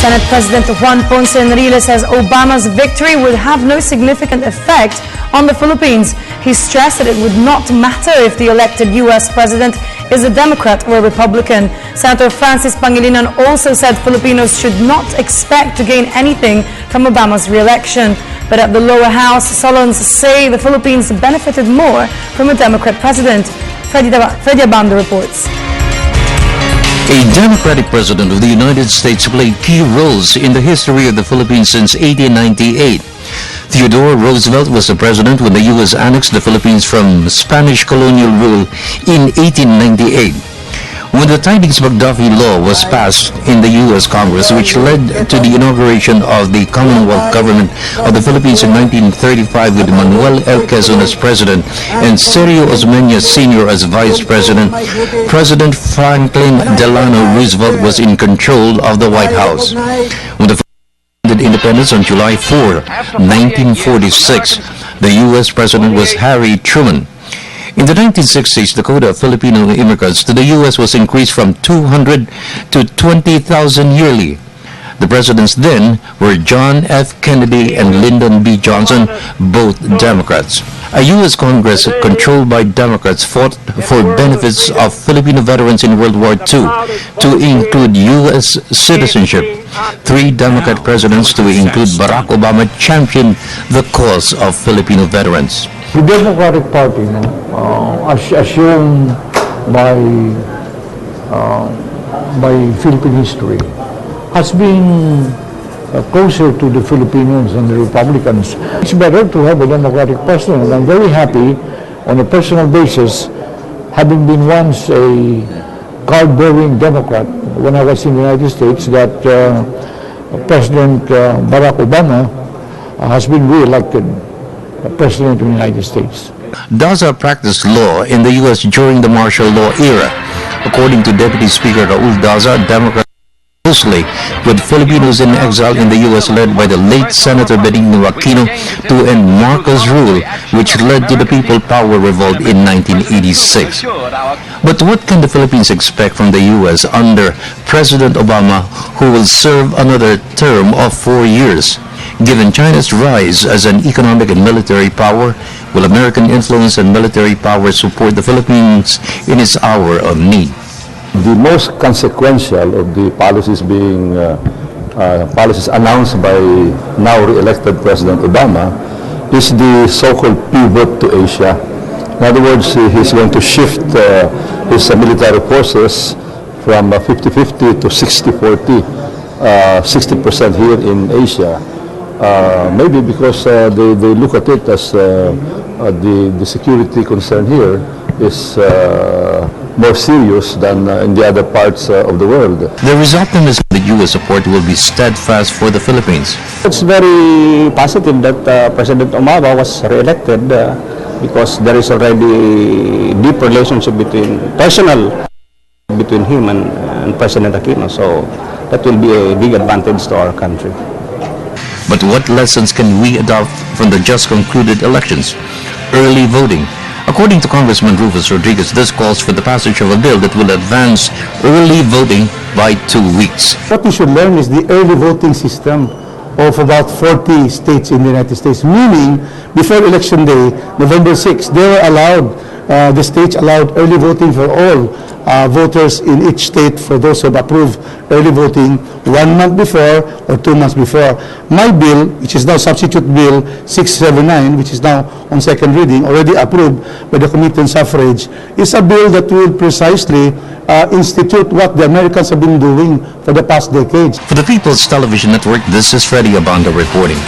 Senate President Juan Ponce Enrile says Obama's victory would have no significant effect on the Philippines. He stressed that it would not matter if the elected U.S. president is a Democrat or a Republican. Senator Francis Pangilinan also said Filipinos should not expect to gain anything from Obama's re-election. But at the lower house, Solons say the Philippines benefited more from a Democrat president. Freddy Abando reports. A Democratic president of the United States played key roles in the history of the Philippines since 1898. Theodore Roosevelt was the president when the U.S. annexed the Philippines from Spanish colonial rule in 1898. When the Tidings-McDuffie Law was passed in the U.S. Congress, which led to the inauguration of the Commonwealth Government of the Philippines in 1935 with Manuel L. Quezon as president and Sergio Osmeña Sr. as vice president, President Franklin Delano Roosevelt was in control of the White House. When the independence on July 4, 1946, the U.S. president was Harry Truman. In the 1960s, the quota of Filipino immigrants to the U.S. was increased from 200 to 20,000 yearly. The presidents then were John F. Kennedy and Lyndon B. Johnson, both Democrats. A U.S. Congress controlled by Democrats fought for benefits of Filipino veterans in World War II to include U.S. citizenship. 3 Democrat presidents, to include Barack Obama, championed the cause of Filipino veterans. The Democratic Party, assumed by Philippine history, has been closer to the Filipinos than the Republicans. It's better to have a Democratic president. I'm very happy, on a personal basis, having been once a card-bearing Democrat when I was in the United States, that President Barack Obama has been re-elected President of the United States. Daza practiced law in the U.S. during the martial law era. According to Deputy Speaker Raul Daza, Democrats closely with Filipinos in exile in the U.S. led by the late Senator Benigno Aquino to end Marcos' rule, which led to the People Power Revolt in 1986. But what can the Philippines expect from the U.S. under President Obama, who will serve another term of 4 years? Given China's rise as an economic and military power, will American influence and military power support the Philippines in its hour of need? The most consequential of the policies being policies announced by now re-elected President Obama is the so-called pivot to Asia. In other words, he's going to shift his military forces from 50-50 to 60-40, 60% here in Asia. Maybe because they look at it as the security concern here is more serious than in the other parts of the world. There is optimism that U.S. support will be steadfast for the Philippines. It's very positive that President Obama was re-elected because there is already deep relationship between him and President Aquino. So that will be a big advantage to our country. But what lessons can we adopt from the just concluded elections? Early voting. According to Congressman Rufus Rodriguez, this calls for the passage of a bill that will advance early voting by 2 weeks. What we should learn is the early voting system of about 40 states in the United States, meaning before Election Day, November 6, they were allowed, the states allowed early voting for all voters in each state, for those who have approved early voting 1 month before or 2 months before. My bill, which is now Substitute Bill 679, which is now on second reading, already approved by the Committee on Suffrage, is a bill that will precisely institute what the Americans have been doing for the past decades. For the People's Television Network, this is Freddy Abando reporting.